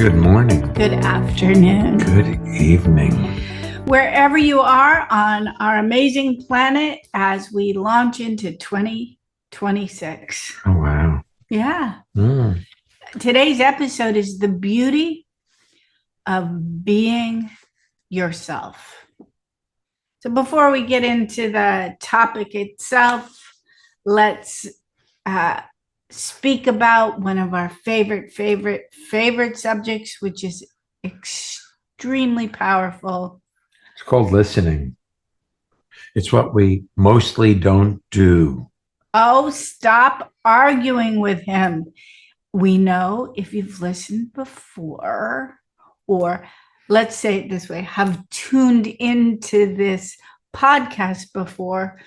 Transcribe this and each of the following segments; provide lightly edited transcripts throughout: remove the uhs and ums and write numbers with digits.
Good morning. Good afternoon. Good evening. Wherever you are on our amazing planet as we launch into 2026. Oh, wow. Yeah. Today's episode is the beauty of being yourself. So before we get into the topic itself, let's speak about one of our favorite subjects, which is extremely powerful. It's called listening. It's what we mostly don't do. Oh, stop arguing with him. We know if you've listened before, or let's say it this way, have tuned into this podcast before,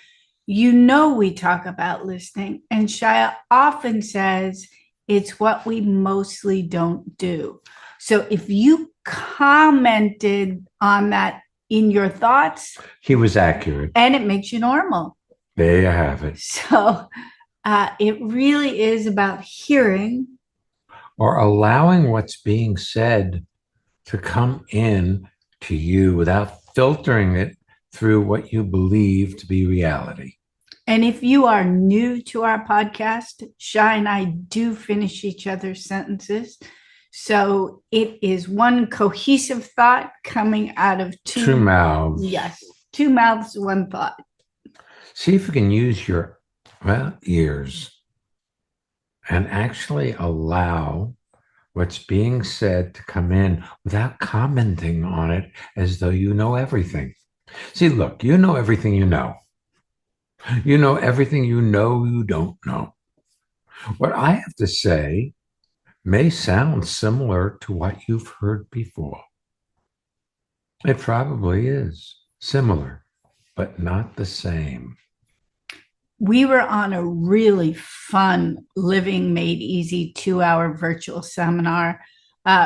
you know we talk about listening. And Shya often says it's what we mostly don't do. So if you commented on that in your thoughts, he was accurate. And it makes you normal. There you have it. So it really is about hearing. Or allowing what's being said to come in to you without filtering it through what you believe to be reality. And if you are new to our podcast, Shya and I do finish each other's sentences. So it is one cohesive thought coming out of two mouths. Yes, two mouths, one thought. See if you can use your ears and actually allow what's being said to come in without commenting on it as though you know everything. See, look, you know everything you know. You know everything you know you don't know. What I have to say may sound similar to what you've heard before. It probably is similar, but not the same. We were on a really fun Living Made Easy 2-hour virtual seminar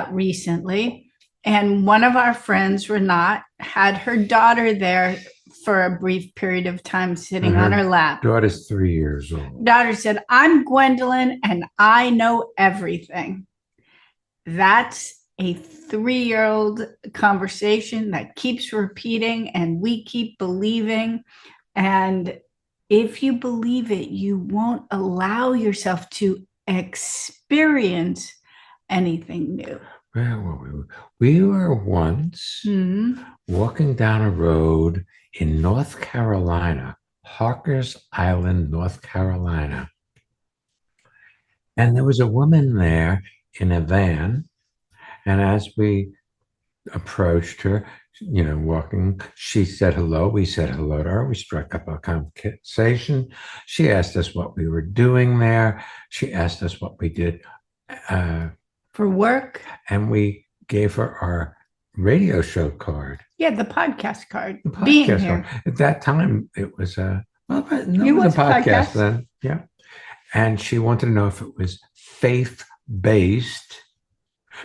recently. And one of our friends, Renat, had her daughter there for a brief period of time sitting on her lap. Daughter's 3 years old. Daughter said, "I'm Gwendolyn and I know everything." That's a 3-year-old conversation that keeps repeating and we keep believing. And if you believe it, you won't allow yourself to experience anything new. Well, we were once walking down a road in North Carolina, Harker's Island, North Carolina. And there was a woman there in a van. And as we approached her, walking, she said hello. We said hello to her. We struck up a conversation. She asked us what we were doing there. She asked us what we did for work. And we gave her our radio show card. Yeah, the podcast card. The podcast card. At that time, it was it was a podcast then. Yeah. And she wanted to know if it was faith-based,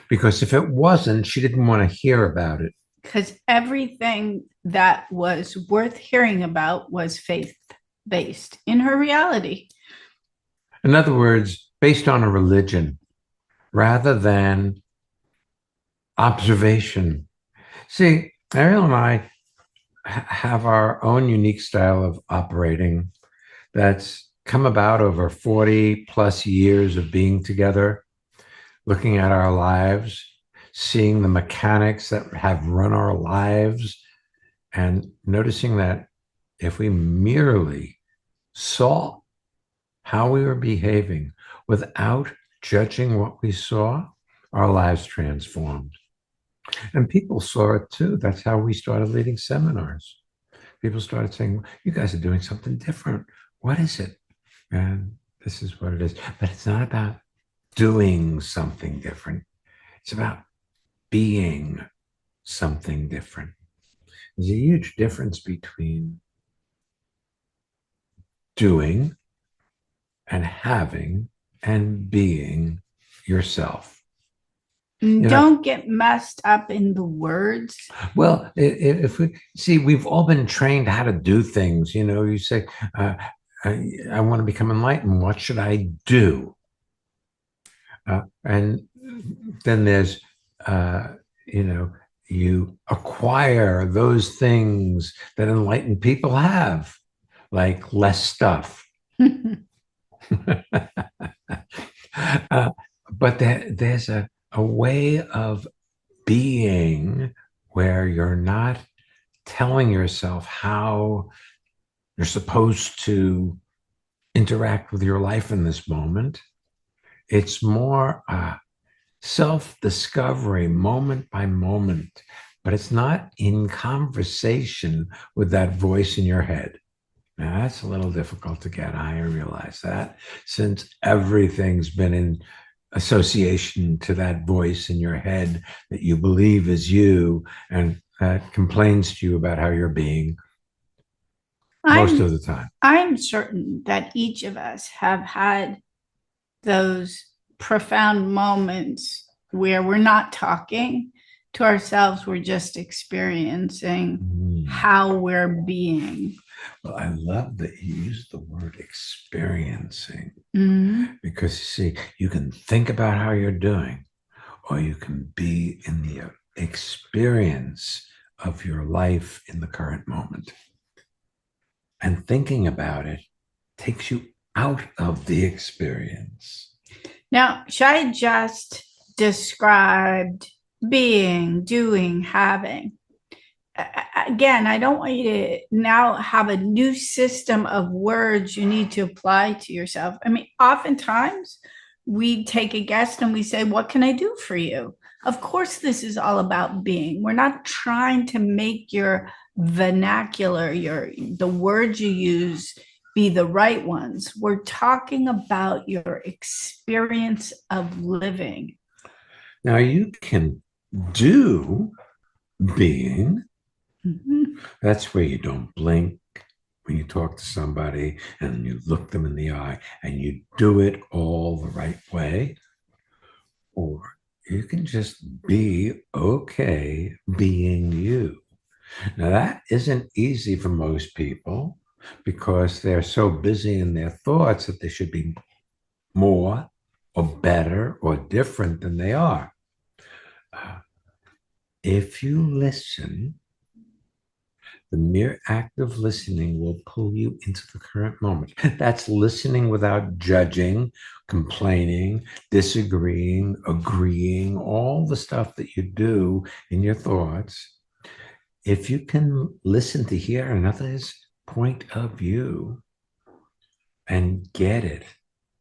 because if it wasn't, she didn't want to hear about it. Because everything that was worth hearing about was faith-based in her reality. In other words, based on a religion rather than observation. See, Ariel and I have our own unique style of operating that's come about over 40 plus years of being together, looking at our lives, seeing the mechanics that have run our lives, and noticing that if we merely saw how we were behaving without judging what we saw, our lives transformed. And people saw it too. That's how we started leading seminars. People started saying, "You guys are doing something different. What is it?" And this is what it is. But it's not about doing something different. It's about being something different. There's a huge difference between doing and having and being yourself. Don't get messed up in the words. Well, if we see, we've all been trained how to do things. You say, I want to become enlightened. What should I do? And then there's uh, you know, you acquire those things that enlightened people have, like less stuff. uh, but there's a way of being where you're not telling yourself how you're supposed to interact with your life in this moment. It's more self discovery, moment by moment, but it's not in conversation with that voice in your head. Now, that's a little difficult to get. I realize that since everything's been in association to that voice in your head that you believe is you and that complains to you about how you're being most I'm of the time. I'm certain that each of us have had those profound moments where we're not talking to ourselves, we're just experiencing Mm. how we're being. Well, I love that you use the word experiencing Mm-hmm. because you see, you can think about how you're doing, or you can be in the experience of your life in the current moment. And thinking about it takes you out of the experience. Now, Shai just described being, doing, having. Again, I don't want you to now have a new system of words you need to apply to yourself. I mean, oftentimes we take a guest and we say, "What can I do for you?" Of course, this is all about being. We're not trying to make your vernacular, the words you use be the right ones. We're talking about your experience of living. Now, you can do being. Mhm. That's where you don't blink when you talk to somebody and you look them in the eye and you do it all the right way. Or you can just be okay being you. Now, that isn't easy for most people because they're so busy in their thoughts that they should be more or better or different than they are. Uh, if you listen, the mere act of listening will pull you into the current moment. That's listening without judging, complaining, disagreeing, agreeing, all the stuff that you do in your thoughts. If you can listen to hear another's point of view and get it,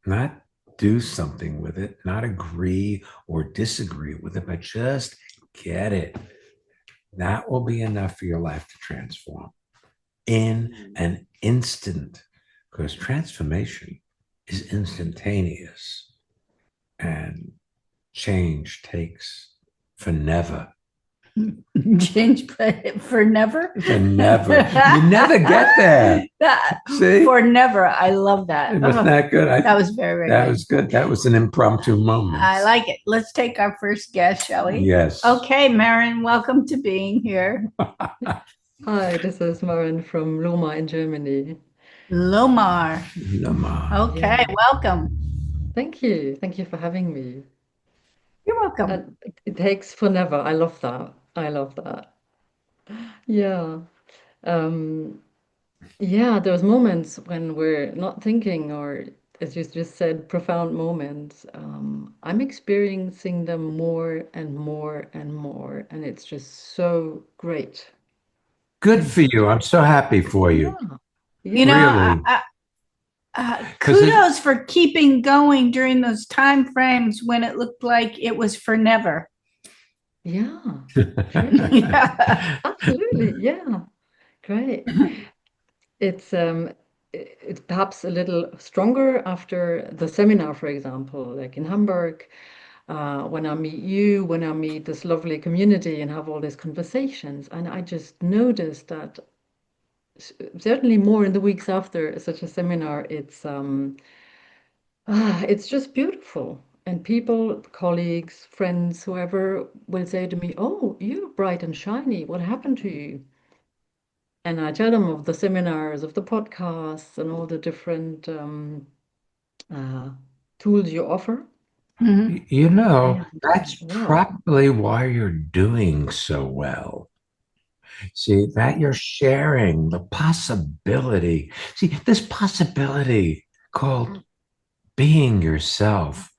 not do something with it, not agree or disagree with it, but just get it, that will be enough for your life to transform in an instant because transformation is instantaneous and change takes forever. Change for never. Forever. You never get there. See? For never. I love that. Wasn't that good? That was very, very that good. was good. That was an impromptu moment. I like it. Let's take our first guest, Shelley. Yes. Okay, Marin, welcome to being here. Hi, this is Maren from Loma in Germany. Lomar. Lamar. Okay, Yeah, welcome. thank you. Thank you for having me. You're welcome. And it takes forever. I love that. I love that. Yeah. Um, yeah, those moments when we're not thinking, or as you just said, profound moments. I'm experiencing them more and more and more, and it's just so great. Good It's for such you. I'm so happy for you. yeah, You know, yeah, Really. Because kudos for keeping going during those time frames when it looked like it was for never. yeah. Great. Yeah. Absolutely. Yeah. Great. It's it's perhaps a little stronger after the seminar, for example, like in Hamburg, when I meet you, when I meet this lovely community and have all these conversations. And I just noticed that certainly more in the weeks after such a seminar, it's just beautiful. And people, colleagues, friends, whoever will say to me, "Oh, you're bright and shiny. What happened to you?" And I tell them of the seminars, of the podcasts, and all the different uh, tools you offer. Mhm. You know, And that's wow. probably why you're doing so well. See, that you're sharing the possibility. See, this possibility called being yourself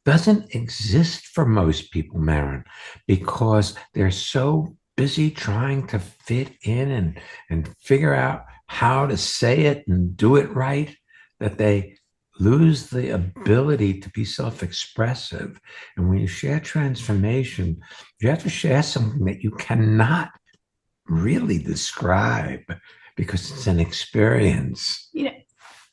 doesn't exist for most people, Marin, because they're so busy trying to fit in and figure out how to say it and do it right that they lose the ability to be self-expressive. And when you share transformation, you have to share something that you cannot really describe because it's an experience. You know,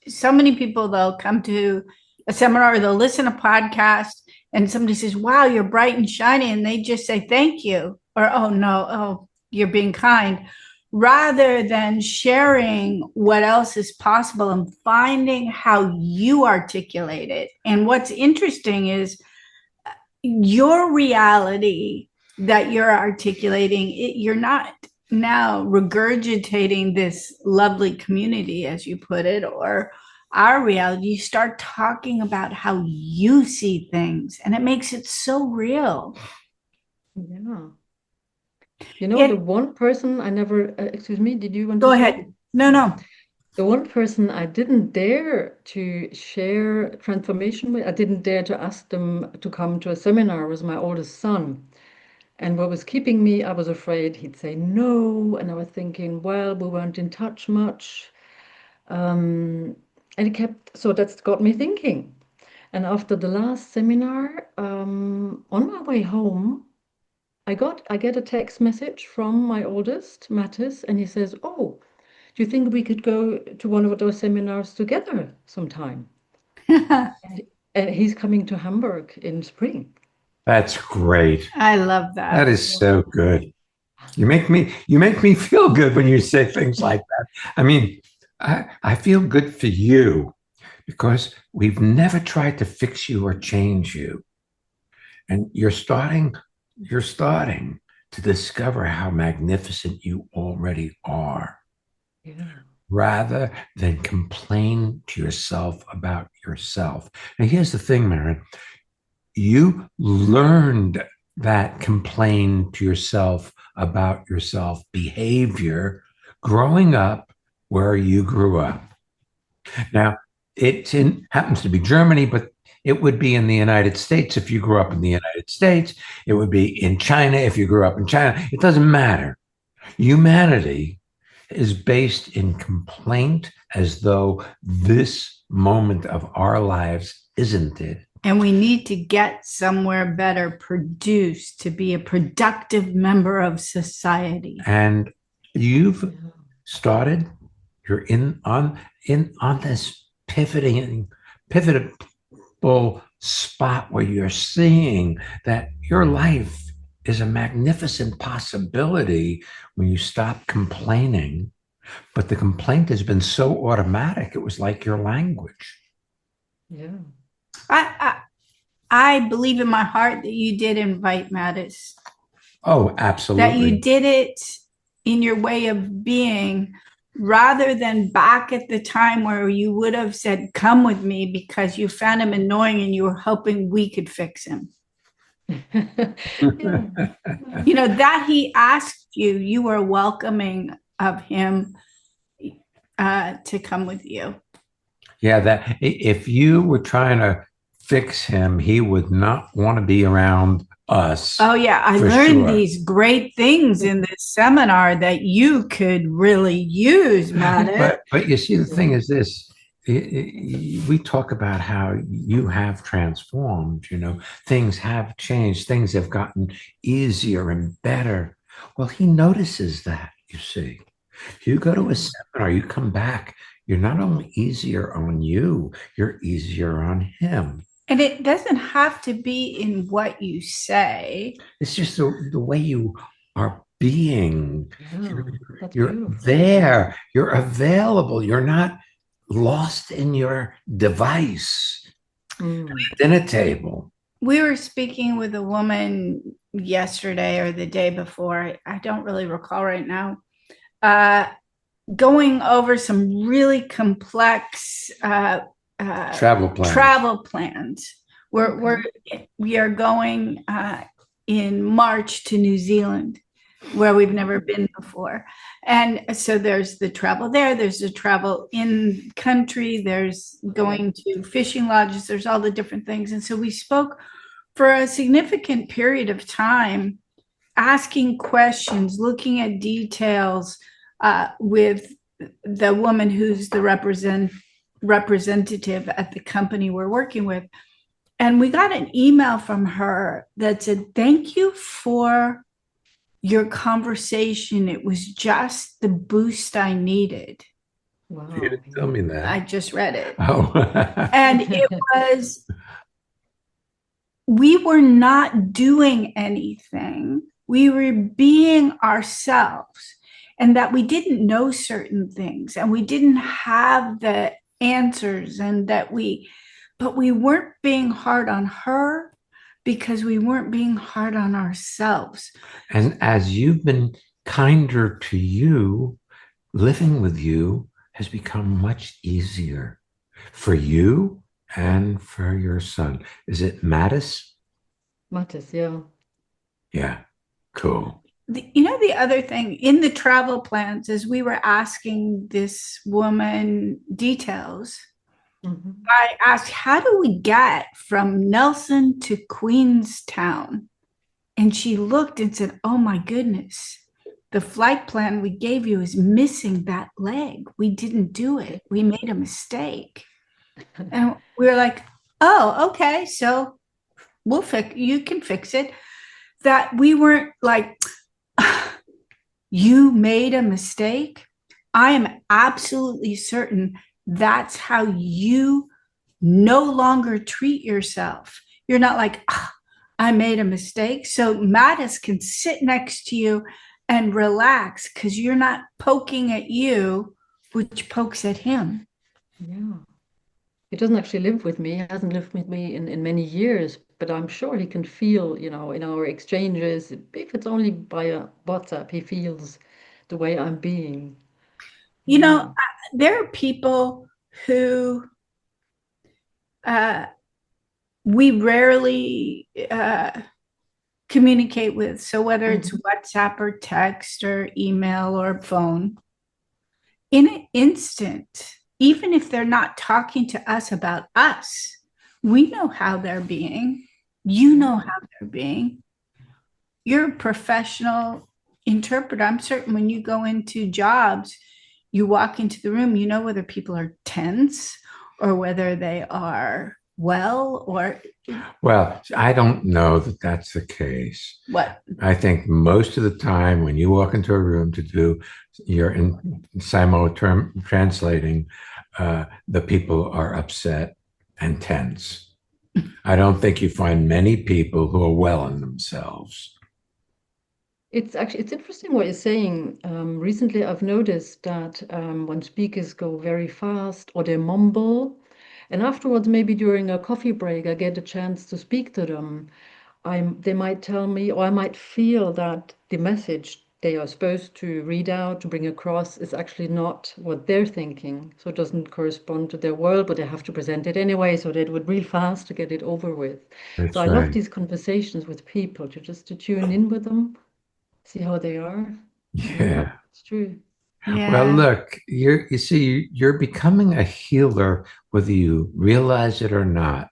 so many people, they'll come to a seminar or they'll listen to a podcast and somebody says, wow, you're bright and shiny. And they just say, thank you. Or, oh, no, oh, you're being kind. Rather than sharing what else is possible and finding how you articulate it. And what's interesting is your reality that you're articulating, you're not now regurgitating this lovely community, as you put it, or our reality. You start talking about how you see things, and it makes it so real. Yeah. You know, the It, one person I never, excuse me, did you want go to ahead. say? No, no. The one person I didn't dare to share transformation with, I didn't dare to ask them to come to a seminar, was my oldest son. And what was keeping me, I was afraid he'd say no. And I was thinking, well, we weren't in touch much. And it kept, so that's got me thinking. And after the last seminar, on my way home, I get a text message from my oldest, Mattis, and he says, "Oh, do you think we could go to one of those seminars together sometime?" And, and he's coming to Hamburg in spring. That's great. I love That that. is so good. You make me feel good when you say things like that. I mean, I feel good for you because we've never tried to fix you or change you. And you're starting to discover how magnificent you already are, Yeah. rather than complain to yourself about yourself. Now, here's the thing, Maren. You learned that complain to yourself about yourself behavior growing up where you grew up. Now, happens to be Germany, but it would be in the United States if you grew up in the United States. It would be in China if you grew up in China. It doesn't matter. Humanity is based in complaint as though this moment of our lives isn't it. And we need to get somewhere better produced to be a productive member of society. And you've Yeah. started, you're in on this pivotable spot where you're seeing that your life is a magnificent possibility when you stop complaining. But the complaint has been so automatic, it was like your language. Yeah. I, I believe in my heart that you did invite Mattis, Oh, that you absolutely. did it in your way of being rather than back at the time where you would have said, come with me because you found him annoying and you were hoping we could fix him. Yeah. You know, that he asked you, you were welcoming of him to come with you. Yeah, that if you were trying to fix him, he would not want to be around us Oh, yeah. I for learned sure. these great things in this seminar that you could really use, Mattis. But you see, the thing Yeah. is this. We talk about how you have transformed, things have changed, things have gotten easier and better. Well, he notices that, you see. You go to a Yeah. seminar, you come back, you're not only easier on you, you're easier on him. And it doesn't have to be in what you say. It's just the way you are being. You're, Yeah. That's you're beautiful. there, you're available, you're not lost in your device, Mm. dinner table. We were speaking with a woman yesterday or the day before. I don't really recall right now. Uh, Going over some really complex Travel plans. travel plans We're Okay. we are going in March to New Zealand, where we've never been before. And so there's the travel there, there's the travel in country, there's going to fishing lodges, there's all the different things. And so we spoke for a significant period of time, asking questions, looking at details with the woman who's the representative at the company we're working with. And we got an email from her that said, "Thank you for your conversation. It was just the boost I needed." You Wow. didn't tell me I that. just read it. Oh. And it was, we were not doing anything. We were being ourselves, and that we didn't know certain things and we didn't have the answers, and but we weren't being hard on her because we weren't being hard on ourselves. And as you've been kinder to you, living with you has become much easier for you and for your son. Is it Mattis? Mathis, yeah. Yeah, cool. The other thing in the travel plans, as we were asking this woman details, Hmm. I asked, "How do we get from Nelson to Queenstown?" And she looked and said, "Oh my goodness, the flight plan we gave you is missing that leg. We didn't do it. We made a mistake." And we were like, "Oh, okay. So you can fix it." That we weren't like, "You made a mistake." I am absolutely certain that's how you no longer treat yourself. You're not like, "I made a mistake." So Mattis can sit next to you and relax because you're not poking at you, which pokes at him. Yeah. He doesn't actually live with me. He hasn't lived with me in many years, but I'm sure he can feel, in our exchanges, if it's only by a WhatsApp, he feels the way I'm being. You know, Yeah. there are people who uh, we rarely communicate with. So whether it's Hmm. WhatsApp or text or email or phone, in an instant, even if they're not talking to us about us, we know how they're being. You know Yeah. how they're being. You're a professional interpreter. I'm certain when you go into jobs, you walk into the room, you know whether people are tense or whether they are well or Well, I don't know that that's the case. what. I think most of the time when you walk into a room to do your simulterm translating, the people are upset and tense. I don't think you find many people who are well in themselves. It's interesting what you're saying. Recently, I've noticed that when speakers go very fast or they mumble, and afterwards, maybe during a coffee break, I get a chance to speak to them. They might tell me, or I might feel that the message they are supposed to read out to bring across is actually not what they're thinking. So it doesn't correspond to their world, but they have to present it anyway. So they do it real fast to get it over with. So That's I love right. these conversations with people to tune in with them, see how they are. Yeah, Yeah. it's true. Well, Yeah. look, you see, you're becoming a healer whether you realize it or not,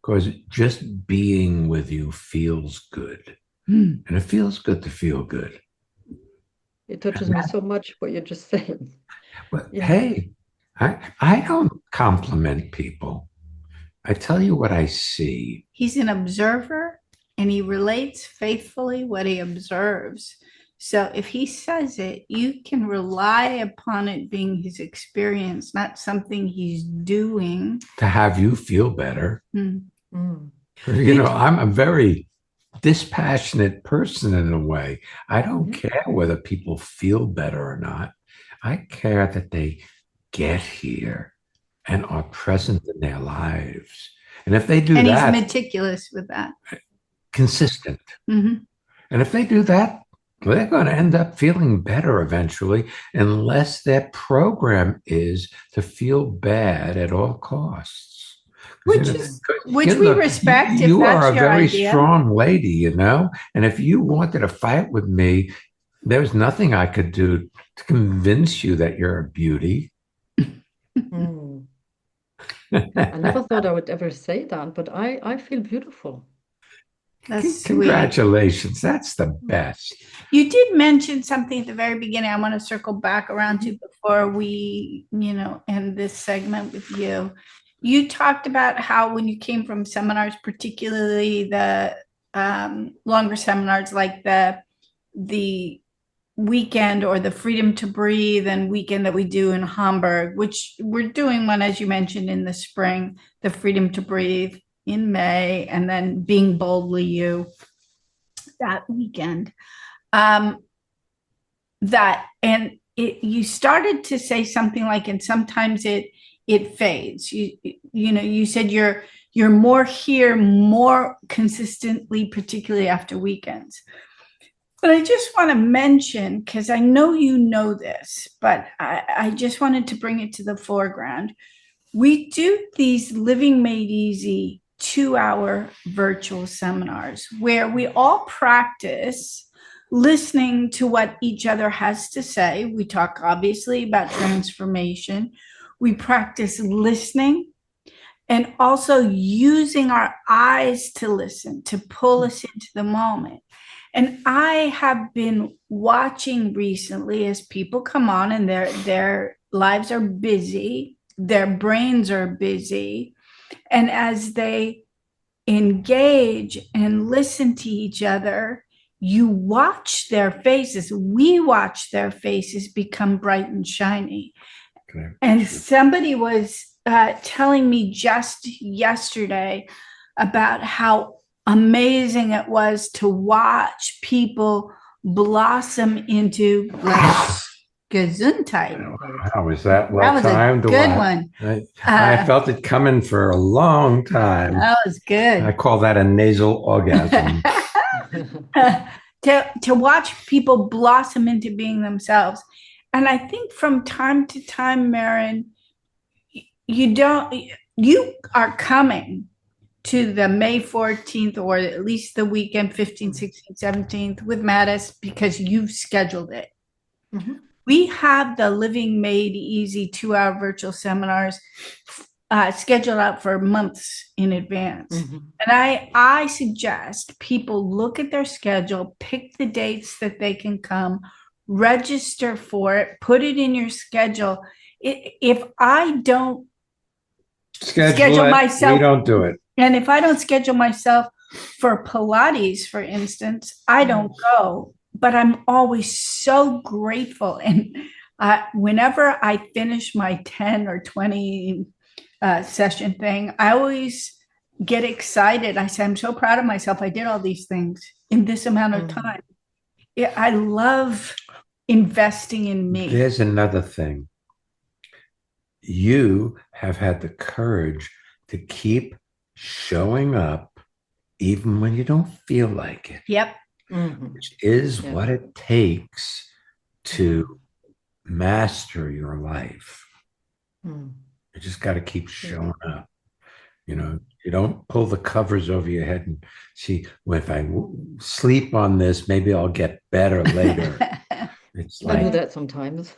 because just being with you feels good. Hmm. And it feels good to feel good. It touches me so much what you're just saying. But Yeah. hey, I don't compliment people. I tell you what I see. He's an observer and he relates faithfully what he observes. So if he says it, you can rely upon it being his experience, not something he's doing. To have you feel better. Hmm. Mm. You, I'm a very dispassionate person in a way. I don't Yeah. care whether people feel better or not. I care that they get here and are present in their lives. And if they do and he's that, meticulous with that. consistent. Mhm. And if they do that, they're going to end up feeling better eventually, unless their program is to feel bad at all costs. Which You is know, which we respect if you are that's a your very idea. strong lady, you know, and if you wanted to fight with me, there's nothing I could do to convince you that you're a beauty. Mm. I never thought I would ever say that, but I feel beautiful. That's sweet. Congratulations. That's the Mm. best. You did mention something at the very beginning I want to circle back around to Mhm. before we, end this segment with you. You talked about how when you came from seminars, particularly the longer seminars like the weekend or the Freedom to Breathe and weekend that we do in Hamburg, which we're doing one, as you mentioned, in the spring, the Freedom to Breathe in May, and then Being Boldly You that weekend. Um, that and you started to say something like, and sometimes it fades. You said you're more here more consistently, particularly after weekends. But I just want to mention, because I know you know this, but I just wanted to bring it to the foreground. We do these Living Made Easy 2-hour virtual seminars where we all practice listening to what each other has to say. We talk obviously about transformation. We practice listening and also using our eyes to listen, to pull us into the moment. And I have been watching recently as people come on and their lives are busy, their brains are busy, and as they engage and listen to each other, you watch their faces. We watch their faces become bright and shiny. Okay. And somebody was telling me just yesterday about how amazing it was to watch people blossom into Gesundheit. How was that? That Well was a timed. good one. I felt it coming for a long time. That was good. I call that a nasal orgasm. to watch people blossom into being themselves. And I think from time to time, Marin, you are coming to the May 14th or at least the weekend 15th, 16th, 17th with Mattis because you've scheduled it. Mhm. We have the Living Made Easy 2-hour virtual seminars scheduled out for months in advance. Mhm. And I suggest people look at their schedule, pick the dates that they can come, register for it, put it in your schedule. If I don't schedule myself, we don't do it. and if I don't schedule myself for Pilates, for instance, I don't go. But I'm always so grateful. And whenever I finish my 10 or 20 session thing, I always get excited. I say, I'm so proud of myself. I did all these things in this amount of time. I love investing in me. There's another thing. You have had the courage to keep showing up even when you don't feel like it. Yep. Which is what it takes to master your life. You just got to keep showing up. You don't pull the covers over your head and see, well, if I sleep on this, maybe I'll get better later. It's I do like, that sometimes.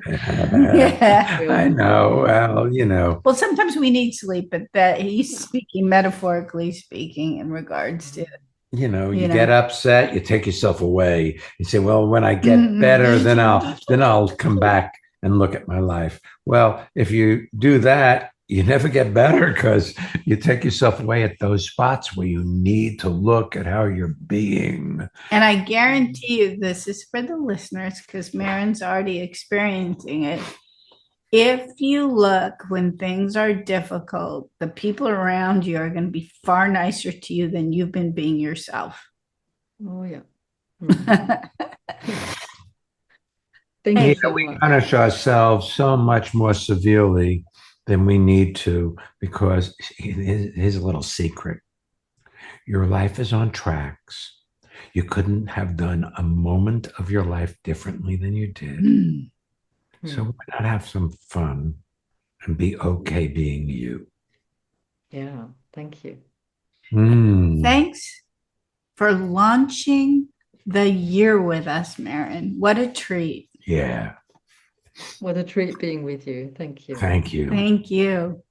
Yeah. I know. Well, Well, sometimes we need sleep, but that he's speaking metaphorically speaking in regards to you get upset, you take yourself away. You say, well, when I get better, then I'll come back and look at my life. Well, if you do that, you never get better because you take yourself away at those spots where you need to look at how you're being. And I guarantee you, this is for the listeners because Marin's already experiencing it. If you look when things are difficult, the people around you are going to be far nicer to you than you've been being yourself. Oh, yeah. Thank you so much. We punish ourselves so much more severely than we need to because here's a little secret. Your life is on tracks. You couldn't have done a moment of your life differently than you did. So why not have some fun and be okay being you? Yeah, thank you. Thanks for launching the year with us, Marin. What a treat. Yeah. What a treat being with you. Thank you. Thank you. Thank you.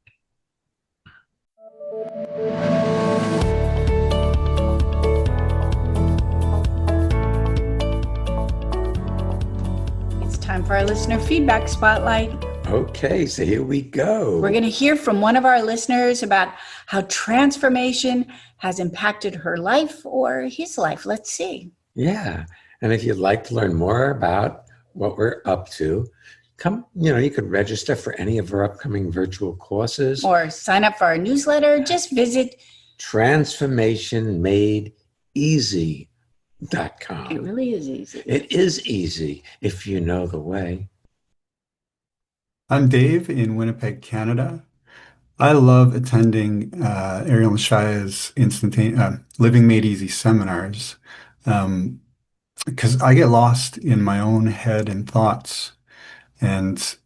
It's time for our listener feedback spotlight. Okay, so here we go. We're going to hear from one of our listeners about how transformation has impacted her life or his life. Let's see. Yeah. And if you'd like to learn more about what we're up to, you could register for any of our upcoming virtual courses. Or sign up for our newsletter. Just visit transformationmadeeasy.com. It really is easy. It is easy if you know the way. I'm Dave in Winnipeg, Canada. I love attending Ariel and Shya's Living Made Easy seminars because I get lost in my own head and thoughts and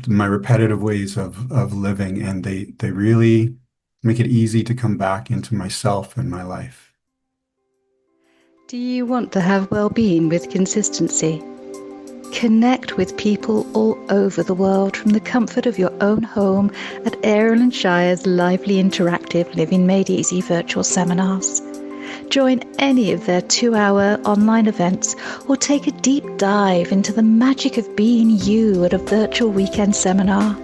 my repetitive ways of living, and they really make it easy to come back into myself and my life. Do you want to have well-being with consistency? Connect with people all over the world from the comfort of your own home at Ariel and Shya's lively interactive Living Made Easy virtual seminars. Join any of their 2-hour online events or take a deep dive into the magic of being you at a virtual weekend seminar.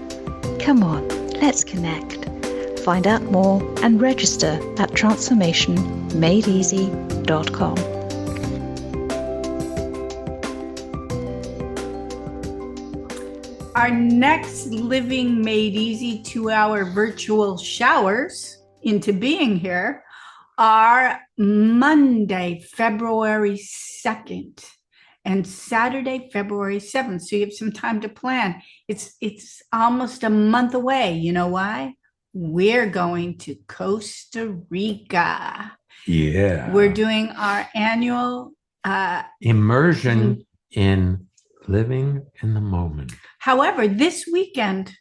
Come on, let's connect. Find out more and register at transformationmadeeasy.com. Our next Living Made Easy 2-hour virtual showers into being here are Monday, February 2nd and Saturday, February 7th. So you have some time to plan. It's almost a month away. You know why? We're going to Costa Rica. Yeah. We're doing our annual immersion in living in the moment. However, this weekend,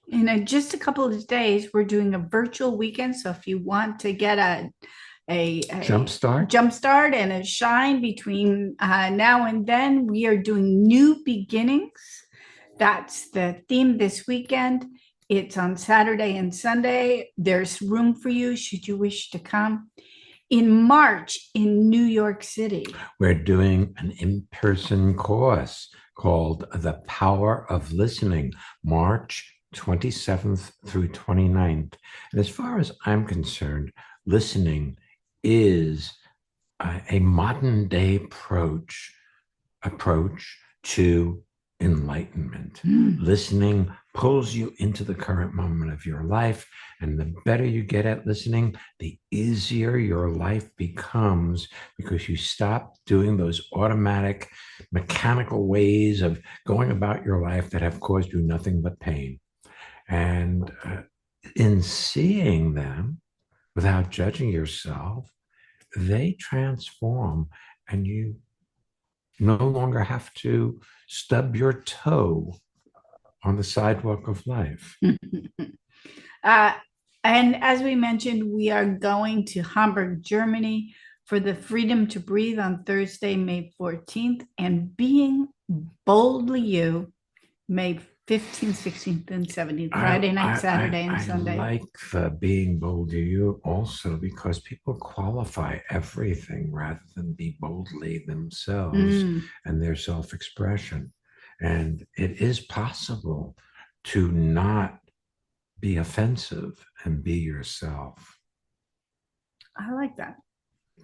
in just a couple of days, we're doing a virtual weekend. So if you want to get a jumpstart and a shine between now and then, we are doing new beginnings. That's the theme this weekend. It's on Saturday and Sunday. There's room for you should you wish to come. In March in New York City, we're doing an in-person course called The Power of Listening, March 27th through 29th. And as far as I'm concerned, listening is a modern day approach to enlightenment. Listening pulls you into the current moment of your life. And the better you get at listening, the easier your life becomes, because you stop doing those automatic, mechanical ways of going about your life that have caused you nothing but pain. And in seeing them without judging yourself, they transform, and you no longer have to stub your toe on the sidewalk of life. And as we mentioned, we are going to Hamburg, Germany for the Freedom to Breathe on Thursday, May 14th, and Being Boldly You, May 15th, 16th, and 17th, Friday night, Saturday, and Sunday. I like the Being Boldly You also because people qualify everything rather than be boldly themselves and their self-expression. And it is possible to not be offensive and be yourself. I like that.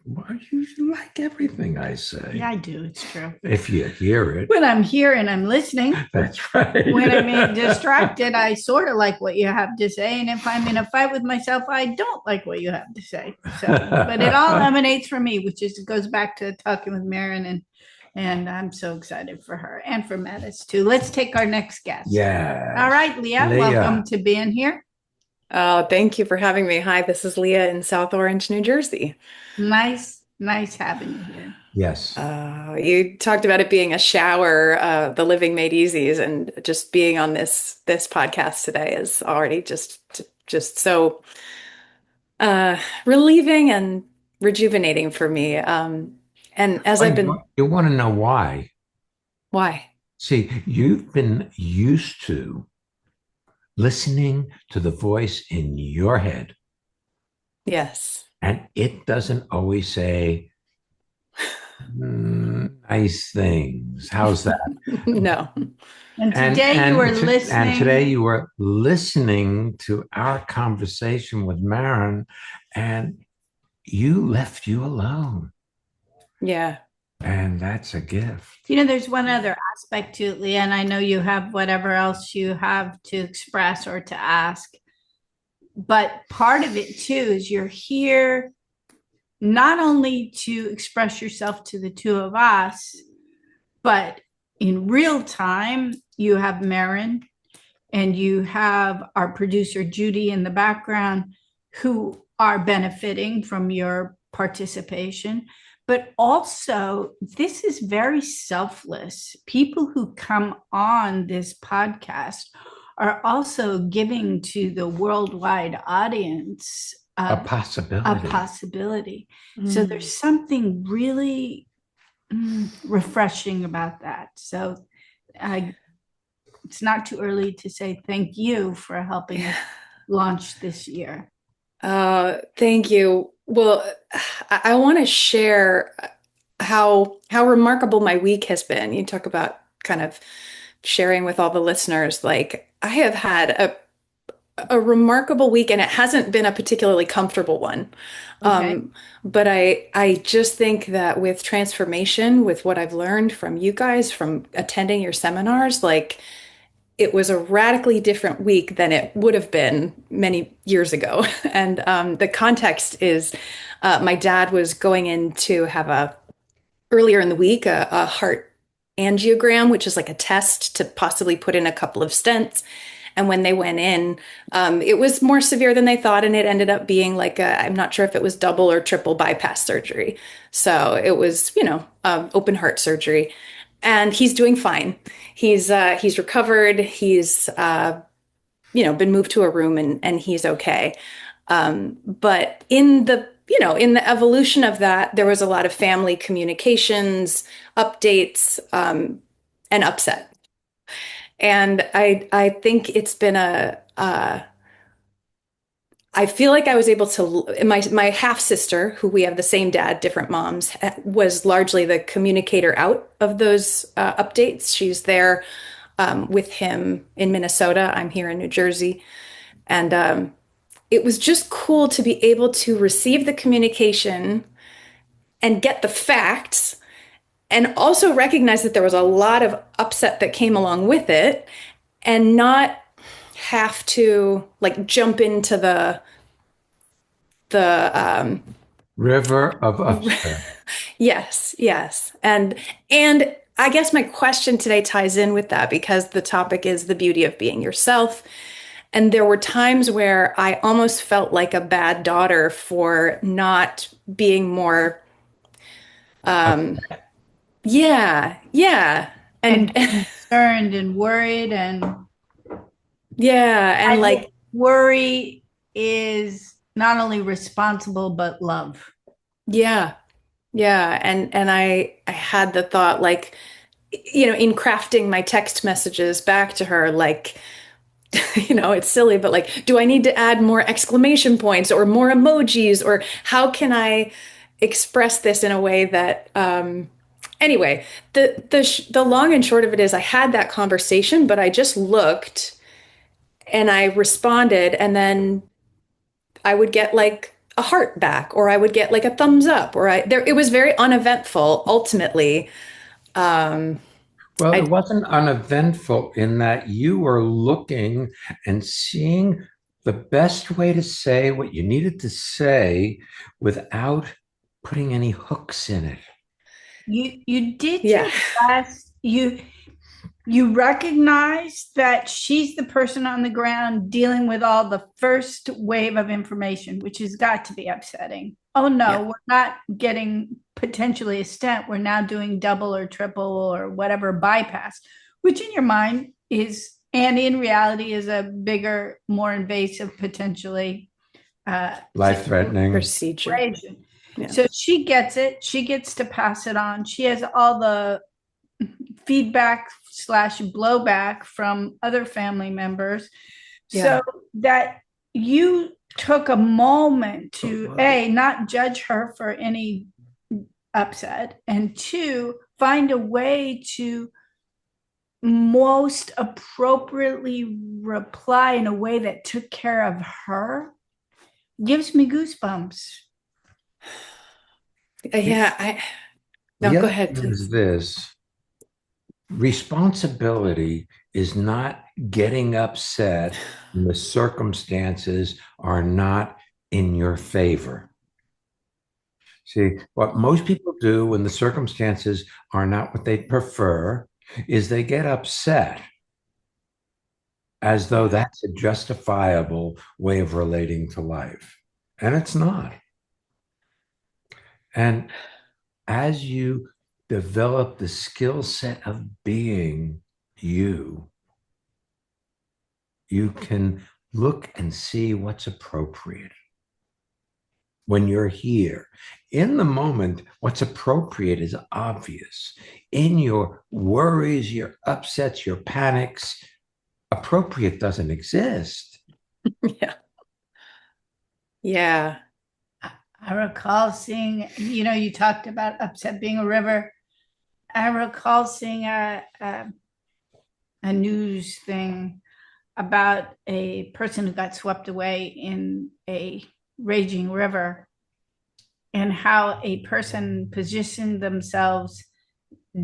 Well, you like everything I say. Yeah, I do. It's true. If you hear it. When I'm here and I'm listening. That's right. When I'm distracted, I sort of like what you have to say. And if I'm in a fight with myself, I don't like what you have to say. So, but it all emanates from me, which is, it goes back to talking with Marin, and I'm so excited for her and for Mattis too. Let's take our next guest. Yeah. All right, Leah, welcome to being here. Thank you for having me. Hi, this is Leah in South Orange, New Jersey. Nice having you here. Yes. You talked about it being a shower, the Living Made Easies, and just being on this podcast today is already just so uh, relieving and rejuvenating for me. And as Well, I've been, you want to know why? why? See, you've been used to listening to the voice in your head, Yes. and it doesn't always say nice things. How's that? No. And And today you were and today listening. you were listening to our conversation with Marin, and you left you alone, Yeah. and that's a gift. There's one other aspect to it, Leah, and I know you have whatever else you have to express or to ask. But part of it too is you're here not only to express yourself to the two of us, but in real time, you have Marin and you have our producer, Judy, in the background, who are benefiting from your participation. But also, this is very selfless. People who come on this podcast are also giving to the worldwide audience A a possibility. possibility. So there's something really refreshing about that. So it's not too early to say thank you for helping us launch this year. Thank you. Well, I want to share how remarkable my week has been. You talk about kind of sharing with all the listeners. Like I have had a remarkable week, and it hasn't been a particularly comfortable one. Okay. But I just think that with transformation, with what I've learned from you guys, from attending your seminars, like it was a radically different week than it would have been many years ago. And the context is my dad was going in to have earlier in the week a heart angiogram, which is like a test to possibly put in a couple of stents. And when they went in, it was more severe than they thought. And it ended up being like I'm not sure if it was double or triple bypass surgery. So it was, open heart surgery. And he's doing fine. He's recovered. He's been moved to a room and he's okay. But in the evolution of that, there was a lot of family communications, updates, and upset. And I think it's been I feel like I was able to, my half sister, who we have the same dad, different moms, was largely the communicator out of those updates. She's there with him in Minnesota. I'm here in New Jersey. And it was just cool to be able to receive the communication and get the facts and also recognize that there was a lot of upset that came along with it and not have to like jump into the River of upset. yes. And I guess my question today ties in with that because the topic is the beauty of being yourself. And there were times where I almost felt like a bad daughter for not being more yeah. And And concerned and worried. And yeah, I and think like worry is not only responsible, but love. yeah. Yeah, and I had the thought like in crafting my text messages back to her like it's silly, but like, do I need to add more exclamation points or more emojis or how can I express this in a way that anyway, the long and short of it is I had that conversation, but I just looked and I responded and then I would get like a heart back or I would get like a thumbs up or it was very uneventful ultimately. Well, it I wasn't uneventful in that you were looking and seeing the best way to say what you needed to say without putting any hooks in it. You did yeah. your best. You recognize that she's the person on the ground dealing with all the first wave of information, which has got to be upsetting. Oh no, Yeah. we're not getting potentially a stent. We're now doing double or triple or whatever bypass, which in your mind is, and in reality is a bigger, more invasive, potentially Life-threatening. Procedure. operation. Yeah. So she gets it. She gets to pass it on. She has all the feedback slash blowback from other family members. Yeah. So that you took a moment to A, not judge her for any upset, and two, find a way to most appropriately reply in a way that took care of her gives me goosebumps. Yeah. No, The go other ahead, thing please. is this: responsibility is not getting upset when the circumstances are not in your favor. See, what most people do when the circumstances are not what they prefer is they get upset as though that's a justifiable way of relating to life. And it's not. And as you develop the skill set of being you, you can look and see what's appropriate when you're here. In the moment, what's appropriate is obvious. In your worries, your upsets, your panics, appropriate doesn't exist. Yeah. Yeah. I recall seeing, you talked about upset being a river. I recall seeing a news thing about a person who got swept away in a raging river and how a person positioned themselves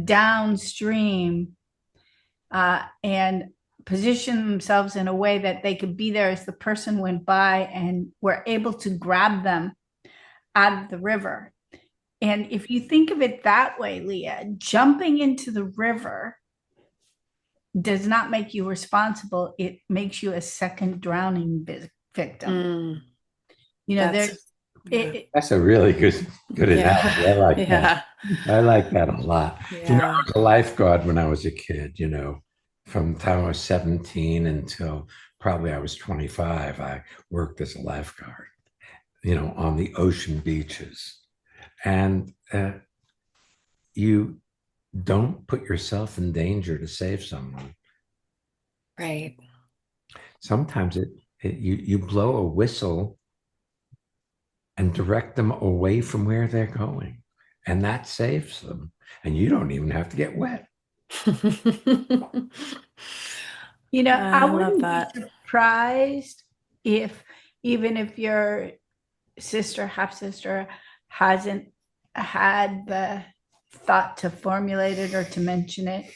downstream and positioned themselves in a way that they could be there as the person went by and were able to grab them out of the river. And if you think of it that way, Leah, jumping into the river does not make you responsible. It makes you a second drowning victim. That's a really good analogy. I like that. I like that a lot. Yeah. I was a lifeguard when I was a kid, from the time I was 17 until probably I was 25. I worked as a lifeguard, on the ocean beaches. And you don't put yourself in danger to save someone. Right. Sometimes you blow a whistle and direct them away from where they're going, and that saves them. And you don't even have to get wet. I love wouldn't that. be surprised if even if your sister, half sister, hasn't had the thought to formulate it or to mention it.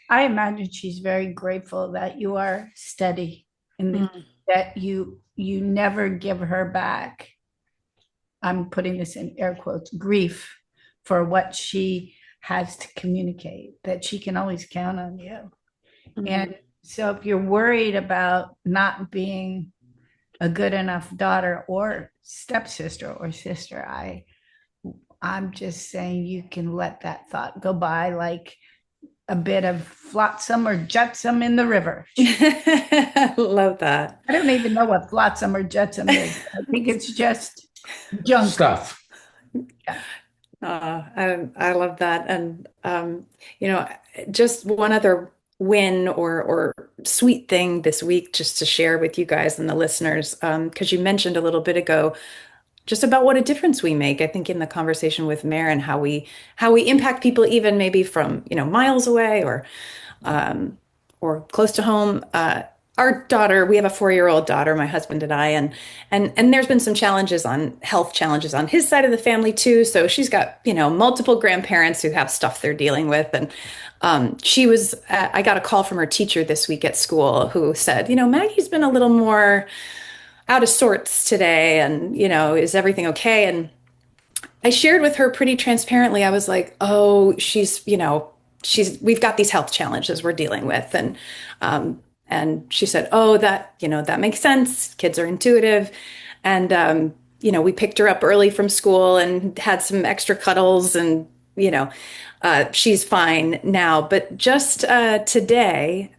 I imagine she's very grateful that you are steady and that you never give her back. I'm putting this in air quotes, grief for what she has to communicate, that she can always count on you. And so if you're worried about not being a good enough daughter or stepsister or sister, I'm just saying you can let that thought go by like a bit of flotsam or jetsam in the river. Love that. I don't even know what flotsam or jetsam is. I think it's just junk stuff. Yeah. I love that. And, just one other win or sweet thing this week, just to share with you guys and the listeners, because you mentioned a little bit ago just about what a difference we make. I think in the conversation with Maren, how we impact people, even maybe from miles away or close to home. Our daughter, we have a 4-year-old daughter, my husband and I, and there's been some health challenges on his side of the family too. So she's got multiple grandparents who have stuff they're dealing with, and I got a call from her teacher this week at school who said, Maggie's been a little more out of sorts today, and is everything okay? And I shared with her pretty transparently. I was like, oh, we've got these health challenges we're dealing with, and she said, oh, that makes sense. Kids are intuitive, and we picked her up early from school and had some extra cuddles, and she's fine now. But just today,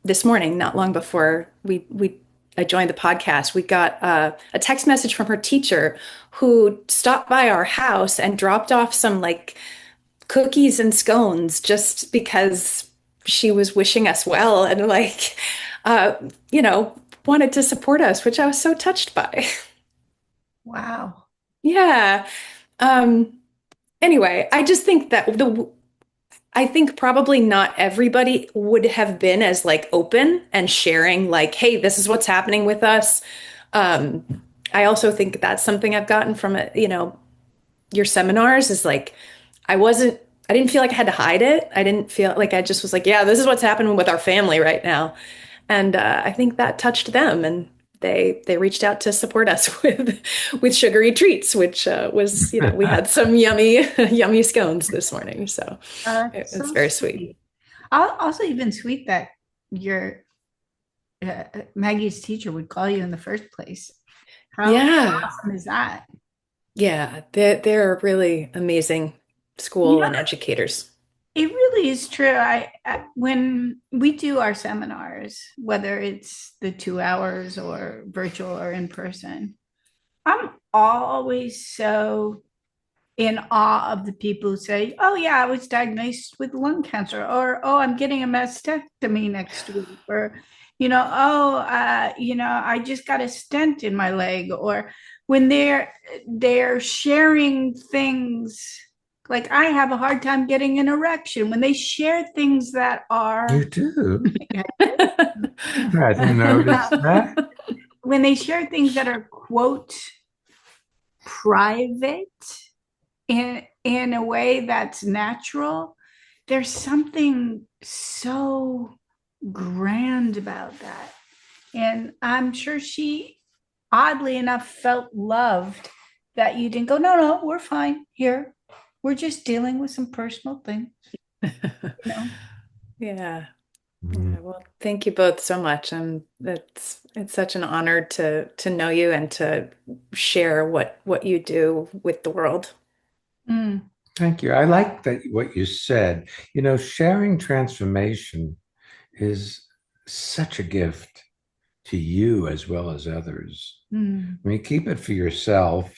this morning, not long before we I joined the podcast, we got a text message from her teacher who stopped by our house and dropped off some like cookies and scones just because she was wishing us well and like, uh, you know, wanted to support us, which I was so touched by. Wow. Yeah. Um, anyway, I just think that I think probably not everybody would have been as like open and sharing like, hey, this is what's happening with us. Um, I also think that's something I've gotten from it, your seminars is like, I didn't feel like I had to hide it. I didn't feel like I just was like, yeah, this is what's happening with our family right now. And I think that touched them and they reached out to support us with sugary treats, which was, we had some yummy, yummy scones this morning. So it was So very sweet. Also, even sweet that your Maggie's teacher would call you in the first place. How Yeah. awesome is that? Yeah. They're a really amazing You school know, and educators. it really is true. When we do our seminars, whether it's the 2 hours or virtual or in person, I'm always so in awe of the people who say, "Oh yeah, I was diagnosed with lung cancer," or "Oh, I'm getting a mastectomy next week," or "Oh, I just got a stent in my leg," or when they're sharing things like I have a hard time getting an erection when they share things that You are do? I didn't notice that. when they share things that are quote private in a way that's natural, there's something so grand about that. And I'm sure she, oddly enough, felt loved that you didn't go, no, we're fine here. We're just dealing with some personal things, you know. Yeah. Mm. Yeah, well, thank you both so much. And it's such an honor to know you and to share what you do with the world. Mm, Thank you. I like that what you said. Sharing transformation is such a gift to you as well as others. mm, When you keep it for yourself,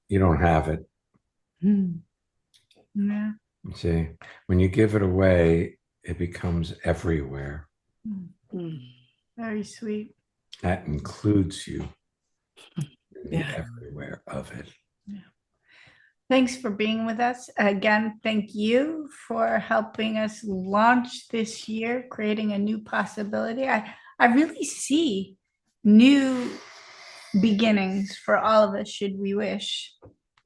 you don't have it. mm. Yeah. You see, when you give it away, it becomes everywhere. Mm. Mm. Very sweet. That includes you in the Yeah. everywhere of it. Thanks for being with us. Again, thank you for helping us launch this year, creating a new possibility. I really see new beginnings for all of us, should we wish.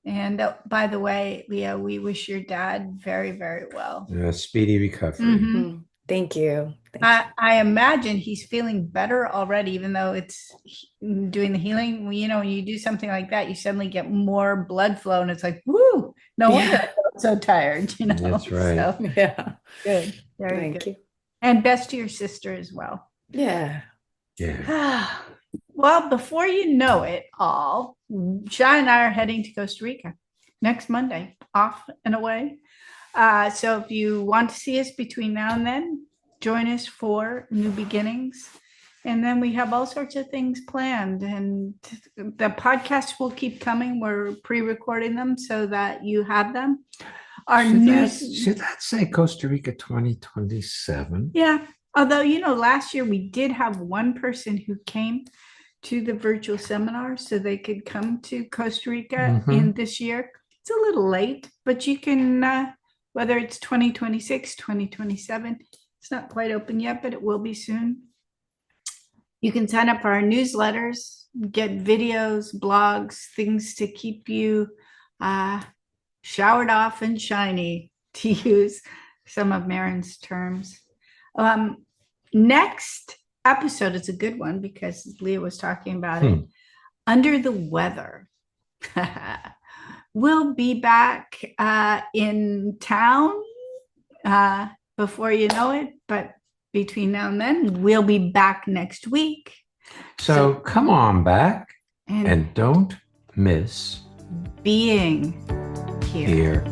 And by the way, Leah, we wish your dad very, very well. Speedy recovery. Mhm. Thank you. Thank I imagine he's feeling better already, even though it's doing the healing. When you do something like that, you suddenly get more blood flow, and it's like, woo! No wonder Yeah. I felt so tired. That's right. So you. Yeah. good, very Thank good, you. and best to your sister as well. Yeah. Yeah. Well, before you know it, all Shia and I are heading to Costa Rica next Monday, off and away. So if you want to see us between now and then, join us for New Beginnings. And then we have all sorts of things planned, and the podcasts will keep coming. We're pre-recording them so that you have them. Our Should that say Costa Rica 2027? Yeah. Although, last year we did have one person who came to the virtual seminar so they could come to Costa Rica in this year. It's a little late, but you can, whether it's 2026, 2027, it's not quite open yet, but it will be soon. You can sign up for our newsletters, get videos, blogs, things to keep you showered off and shiny, to use some of Marin's terms. Next episode is a good one because Leah was talking about it. Under the weather. We'll be back in town before you know it, but between now and then, we'll be back next week. So come on back and don't miss being here.